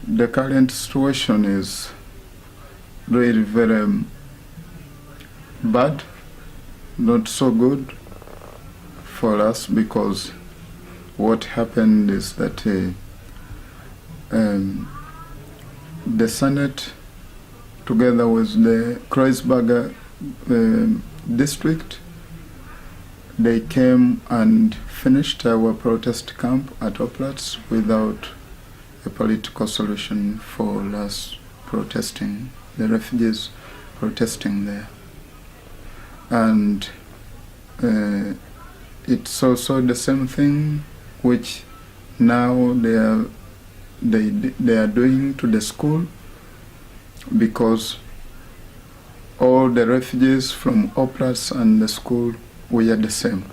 The current situation is really very bad, not so good for us, because what happened is that the Senate, together with the Kreuzberger district, they came and finished our protest camp at Patras without a political solution for us protesting, the refugees protesting there. And it's also the same thing which now they are doing to the school, because all the refugees from Patras and the school, we are the same.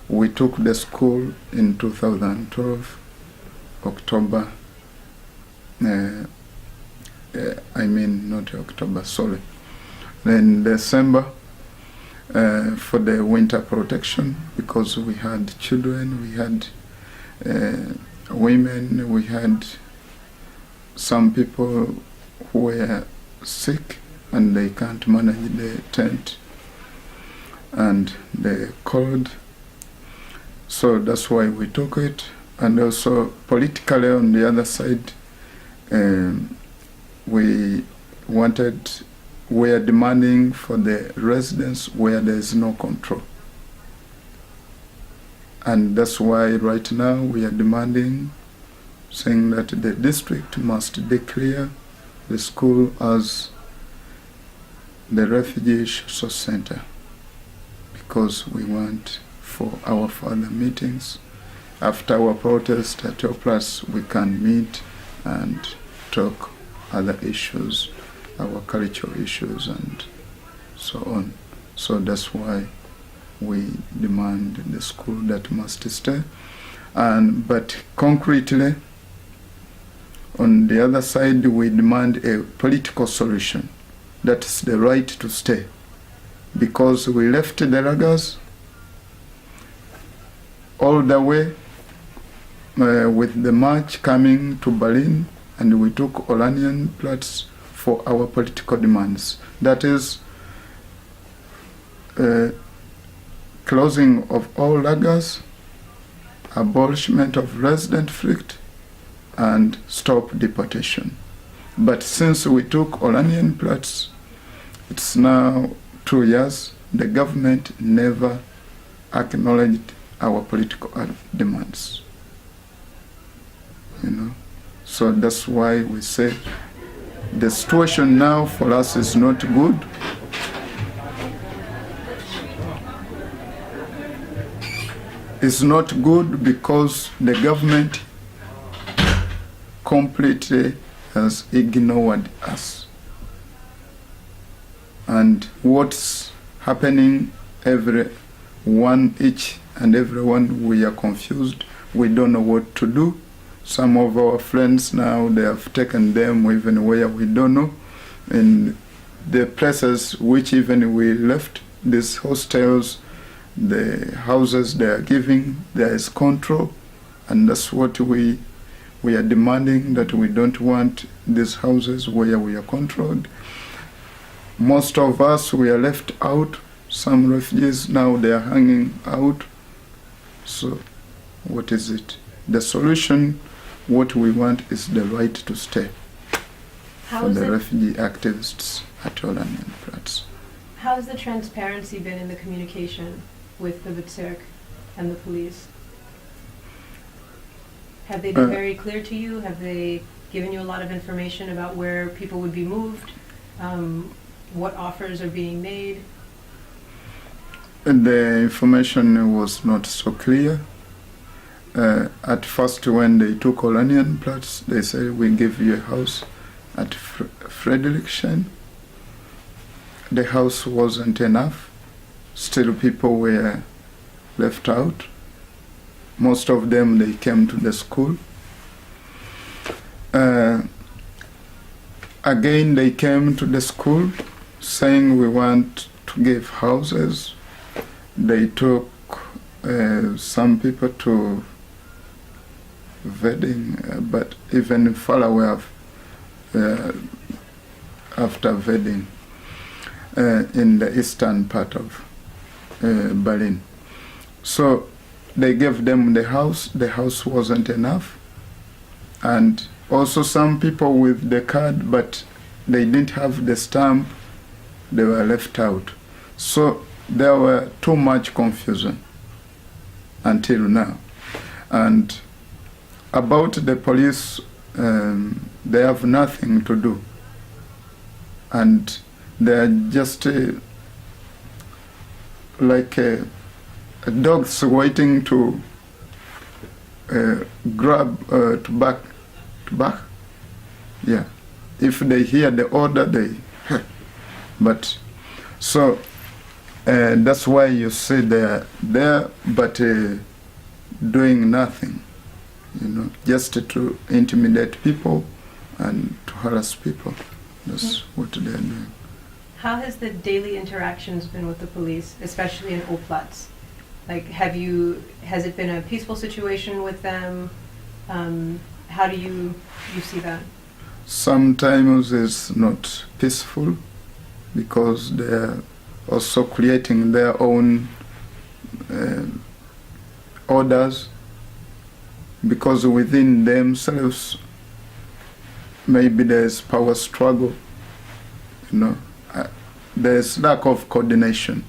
We took the school in 2012, October, not October, sorry, in December, for the winter protection, because we had children, we had women, we had some people who were sick and they can't manage the tent and the cold. So that's why we took it. And also politically on the other side, we are demanding for the residents where there is no control. And that's why right now we are demanding, saying that the district must declare the school as the refugee social center, because we want for our further meetings. After our protest at Patras, we can meet and talk other issues, our cultural issues and so on. So that's why we demand the school that must stay. But concretely, on the other side, we demand a political solution. That's the right to stay. Because we left the Lagas all the way with the march coming to Berlin, and we took Oranienplatz for our political demands. That is, closing of all lagers, abolishment of resident flight, and stop deportation. But since we took Oranienplatz, it's now 2 years, the government never acknowledged our political demands. So that's why we say the situation now for us is not good. It's not good because the government completely has ignored us. And what's happening, each and everyone, we are confused. We don't know what to do. Some of our friends now, they have taken them even where we don't know. In the places which even we left, these hostels, the houses they are giving, there is control. And that's what we are demanding, that we don't want these houses where we are controlled. Most of us, we are left out. Some refugees now, they are hanging out. So what is it? The solution, what we want is the right to stay for the refugee activists at Oranienplatz. How has the transparency been in the communication with the Bezirk and the police? Have they been very clear to you? Have they given you a lot of information about where people would be moved? What offers are being made? The information was not so clear. At first, when they took Oranienplatz, they said, we give you a house at Friedrichshain. The house wasn't enough. Still, people were left out. Most of them, they came to the school. Again, they came to the school saying we want to give houses. They took some people to Wedding, but even far away after Wedding, in the eastern part of Berlin. So they gave them the house. The house wasn't enough. And also some people with the card, but they didn't have the stamp, they were left out. So there were too much confusion until now. And about the police, they have nothing to do. And they're just like dogs waiting to grab, to back. Yeah. If they hear the order, they... But, so, that's why you see they're there, but doing nothing, you know, just to intimidate people and to harass people. That's what they're doing. How has the daily interactions been with the police, especially in Oplatz? Like, has it been a peaceful situation with them? How do you see that? Sometimes it's not peaceful because they're also creating their own orders, because within themselves maybe there's power struggle, you know. There's lack of coordination.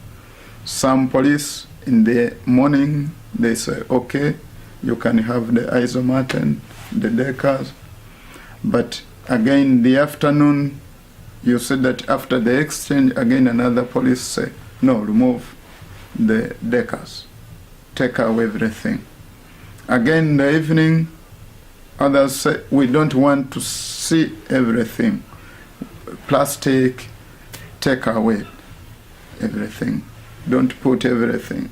Some police in the morning, they say, okay, you can have the isomaten, the decals, but again in the afternoon, you said that after the exchange, again another police say, no, remove the decals, take away everything. Again in the evening, others say, we don't want to see everything. Plastic, take away everything. Don't put everything,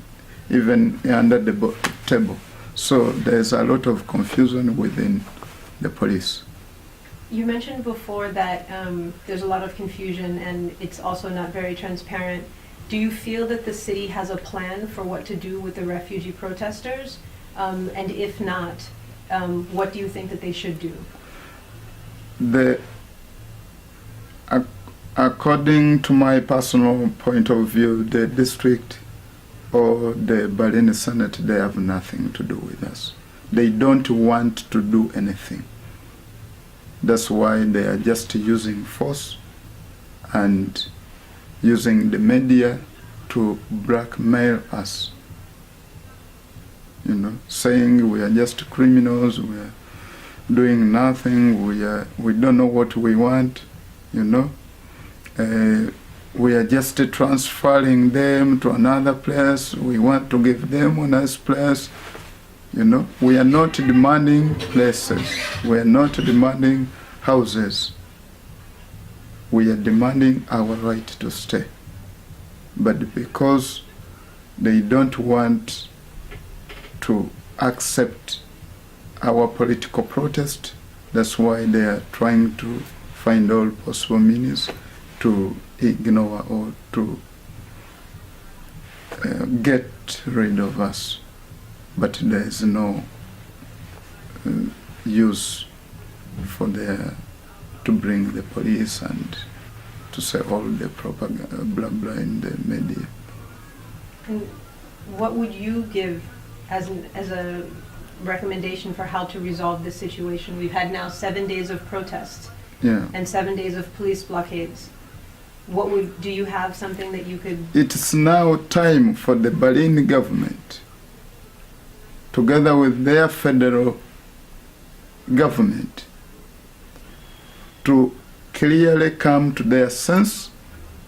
even under the table. So there's a lot of confusion within the police. You mentioned before that there's a lot of confusion and it's also not very transparent. Do you feel that the city has a plan for what to do with the refugee protesters? And if not, what do you think that they should do? According to my personal point of view, the district or the Berlin Senate, they have nothing to do with us. They don't want to do anything. That's why they are just using force and using the media to blackmail us. You know, saying we are just criminals, we are doing nothing, we don't know what we want, you know. We are just transferring them to another place. We want to give them a nice place. You know, we are not demanding places. We are not demanding houses. We are demanding our right to stay. But because they don't want to accept our political protest, that's why they are trying to find all possible means to ignore or to get rid of us. But there is no use for to bring the police and to say all the propaganda, blah blah, in the media. And what would you give as a recommendation for how to resolve this situation? We've had now 7 days of protests, and 7 days of police blockades. Do you have something that you could... It's now time for the Berlin government, together with their federal government, to clearly come to their sense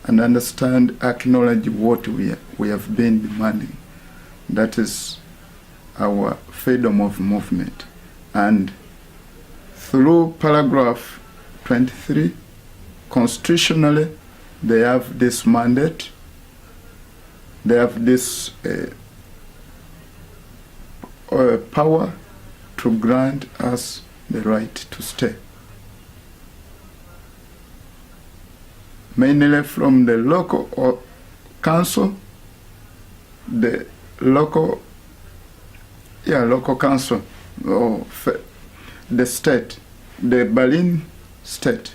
and understand, acknowledge what we have been demanding. That is our freedom of movement. And through paragraph 23, constitutionally, they have this mandate, they have this power to grant us the right to stay. Mainly from the local council, the local council, or the state, the Berlin state,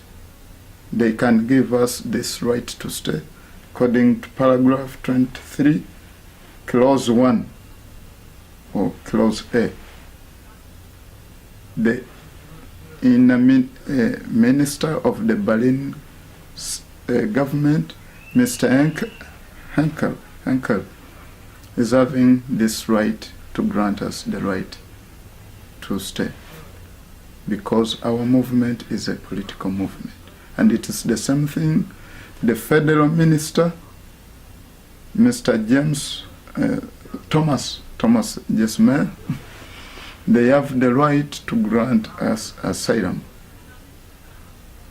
they can give us this right to stay, according to paragraph 23, clause 1, or clause A. The minister of the Berlin government, Mr. Henkel, is having this right to grant us the right to stay, because our movement is a political movement. And it is the same thing, the federal minister, Mr. James Thomas Jesmer, they have the right to grant us asylum.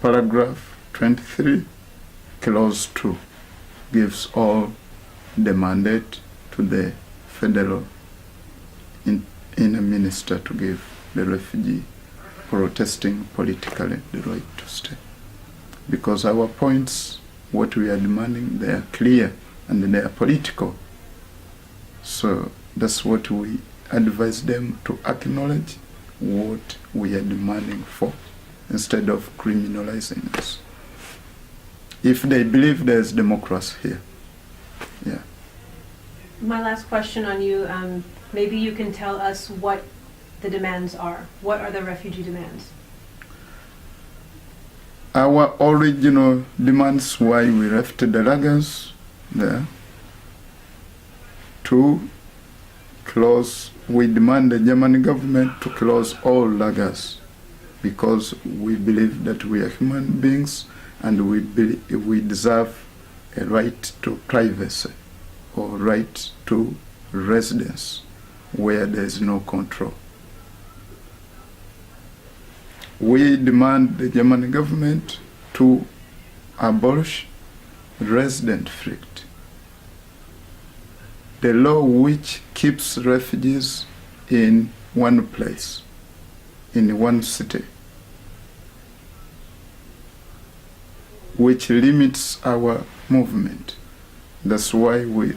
Paragraph 23, clause 2, gives all the mandate to the federal minister to give the refugee protesting politically the right to stay. Because our points, what we are demanding, they are clear and they are political. So that's what we advise them to acknowledge what we are demanding for, instead of criminalizing us. If they believe there's democracy here. Yeah. My last question on you, maybe you can tell us what the demands are. What are the refugee demands? Our original demands, why we left the lagers there, to close, we demand the German government to close all lagers, because we believe that we are human beings and we deserve a right to privacy or right to residence where there is no control. We demand the German government to abolish resident flight, the law which keeps refugees in one place, in one city, which limits our movement. That's why we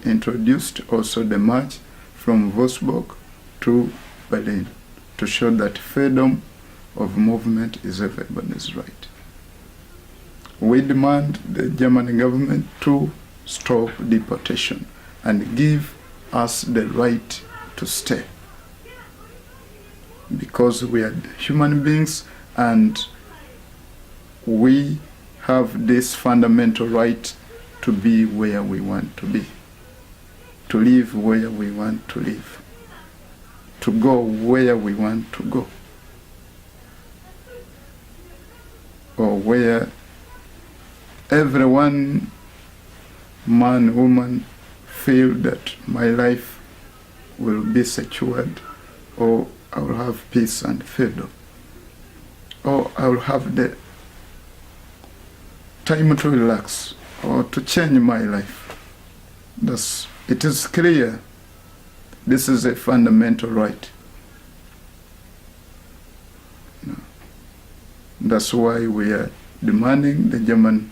introduced also the march from Wolfsburg to Berlin, to show that freedom of movement is everybody's right. We demand the German government to stop deportation and give us the right to stay, because we are human beings and we have this fundamental right to be where we want to be, to live where we want to live, to go where we want to go, or where everyone, man, woman, feel that my life will be secured, or I will have peace and freedom, or I will have the time to relax, or to change my life. It is clear. This is a fundamental right. That's why we are demanding the German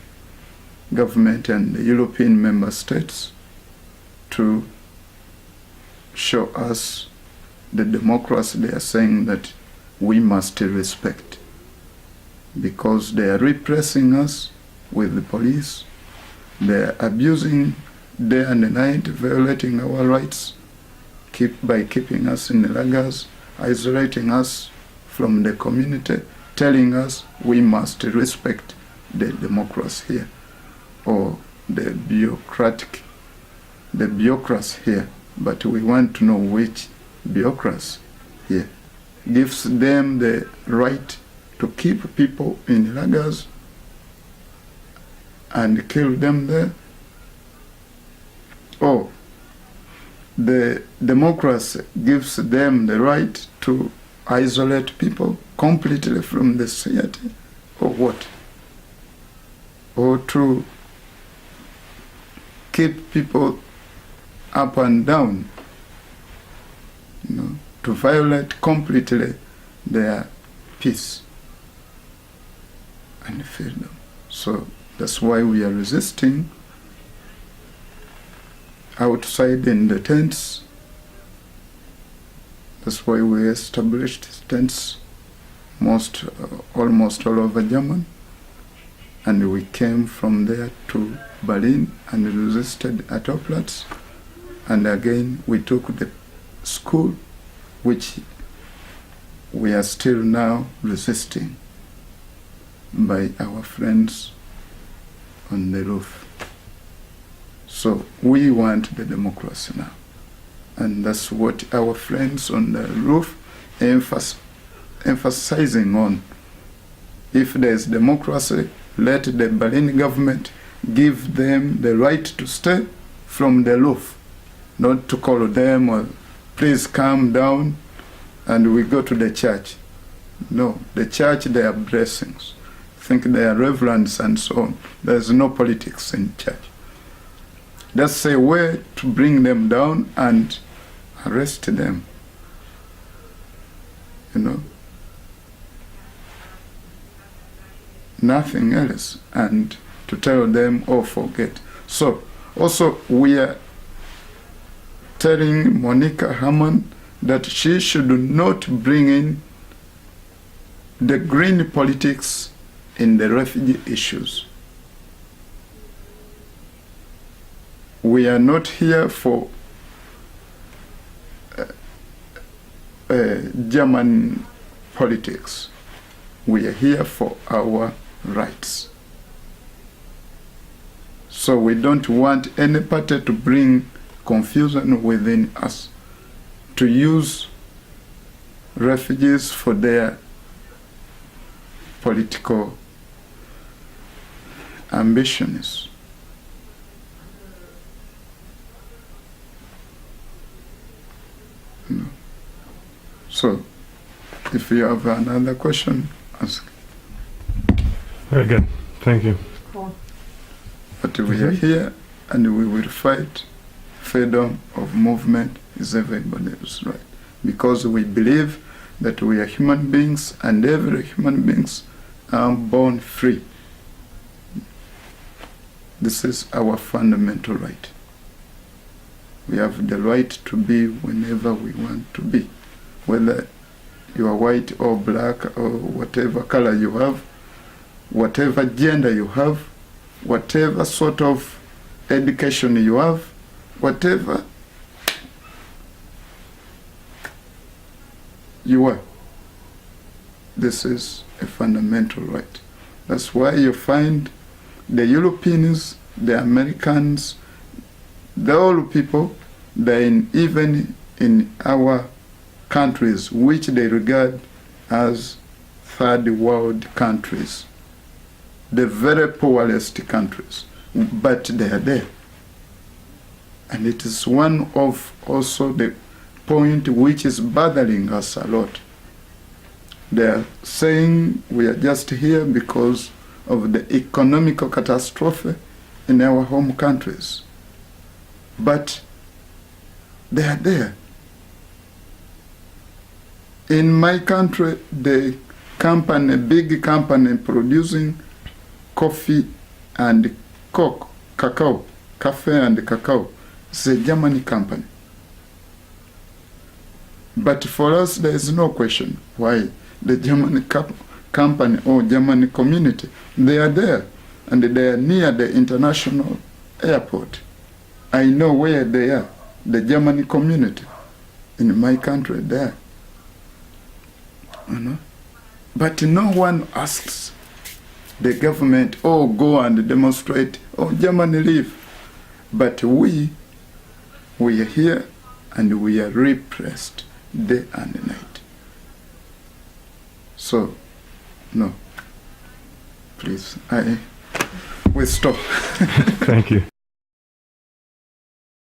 government and the European member states to show us the democracy they are saying that we must respect, because they are repressing us with the police. They are abusing day and night, violating our rights by keeping us in the lagers, isolating us from the community, telling us we must respect the democracy here, or the bureaucracy here. But we want to know which bureaucracy here gives them the right to keep people in lagers and kill them there. Or the democracy gives them the right to isolate people completely from the society, or what? Or to keep people up and down, to violate completely their peace and freedom. So that's why we are resisting outside in the tents. That's why we established tents almost all over Germany. And we came from there to Berlin and resisted at Patras. And again, we took the school, which we are still now resisting by our friends on the roof. So we want the democracy now. And that's what our friends on the roof emphasizing on. If there's democracy, let the Berlin government give them the right to stay from the roof, not to call them or please calm down and we go to the church. No, the church, they are blessings. Think they are reverends and so on. There's no politics in church. That's a way to bring them down and arrest them. You know? Nothing else. And to tell them, oh, forget. So, also, we are telling Monica Hammond that she should not bring in the green politics in the refugee issues. We are not here for German politics. We are here for our rights. So we don't want any party to bring confusion within us, to use refugees for their political ambitions. No. So, if you have another question, ask. Very good. Thank you. Cool. But we are here and we will fight. Freedom of movement is everybody's right. Because we believe that we are human beings and every human beings are born free. This is our fundamental right. We have the right to be whenever we want to be. Whether you are white or black or whatever color you have, whatever gender you have, whatever sort of education you have, whatever you are. This is a fundamental right. That's why you find the Europeans, the Americans, the all people, even in our countries, which they regard as third world countries, the very poorest countries, but they are there. And it is one of also the point which is bothering us a lot. They are saying we are just here because of the economic catastrophe in our home countries. But they are there. In my country, the company, big company producing coffee and cacao, cafe and cacao, it's a German company. But for us, there is no question why the German company or German community, they are there and they are near the international airport. I know where they are, the German community in my country there. You know? But no one asks the government, oh, go and demonstrate, oh, Germany leave. But we are here and we are repressed day and night. So, no, please, we stop. Thank you.